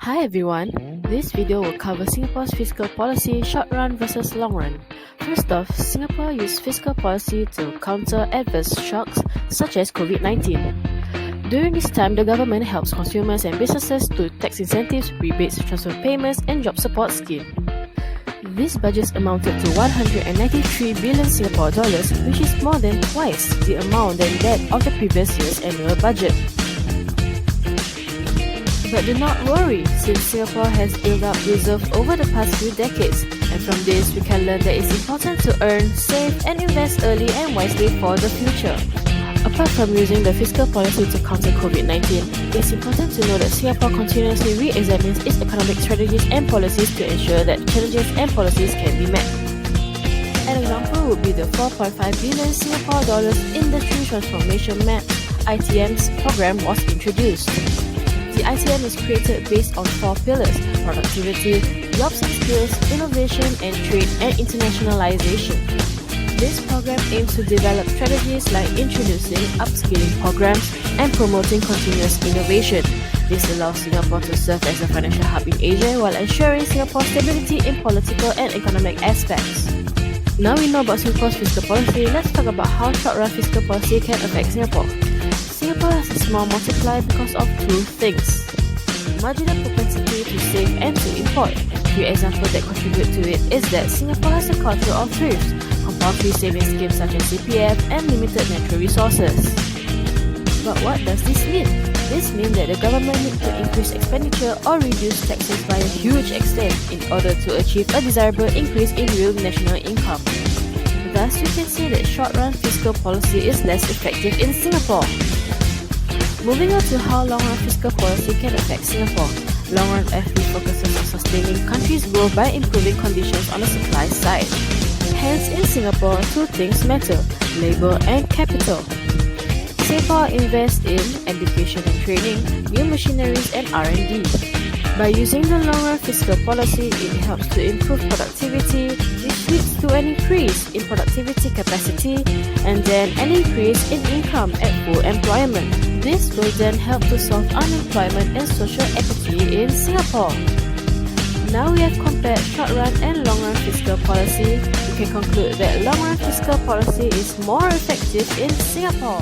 Hi everyone, this video will cover Singapore's fiscal policy short run versus long run. First off, Singapore used fiscal policy to counter adverse shocks such as COVID-19. During this time, the government helps consumers and businesses through tax incentives, rebates, transfer payments and job support scheme. These budgets amounted to 193 billion Singapore dollars, which is more than twice the amount than that of the previous year's annual budget. But do not worry, since Singapore has built up reserves over the past few decades, and from this we can learn that it's important to earn, save and invest early and wisely for the future. Apart from using the fiscal policy to counter COVID-19, it's important to know that Singapore continuously re-examines its economic strategies and policies to ensure that challenges and policies can be met. An example would be the 4.5 billion Singapore dollars Industry Transformation Map (ITM's) program was introduced. The ITM is created based on 4 pillars: productivity, jobs and skills, innovation and trade, and internationalization. This program aims to develop strategies like introducing upskilling programs and promoting continuous innovation. This allows Singapore to serve as a financial hub in Asia while ensuring Singapore's stability in political and economic aspects. Now we know about Singapore's fiscal policy, let's talk about how short-run fiscal policy can affect Singapore. Singapore has a small multiplier because of two things: marginal propensity to save and to import. Three examples that contribute to it is that Singapore has a culture of thrifts, compulsory savings schemes such as CPF, and limited natural resources. But what does this mean? This means that the government needs to increase expenditure or reduce taxes by a huge extent in order to achieve a desirable increase in real national income. Thus, we can say that short-run fiscal policy is less effective in Singapore. Moving on to how long-run fiscal policy can affect Singapore. Long-run FP focuses on sustaining country's growth by improving conditions on the supply side. Hence, in Singapore, two things matter: labour and capital. Singapore invests in education and training, new machineries and R&D. By using the long-run fiscal policy, it helps to improve productivity, which leads to an increase in productivity capacity and then an increase in income at full employment. This will then help to solve unemployment and social equity in Singapore. Now we have compared short-run and long-run fiscal policy, we can conclude that long-run fiscal policy is more effective in Singapore.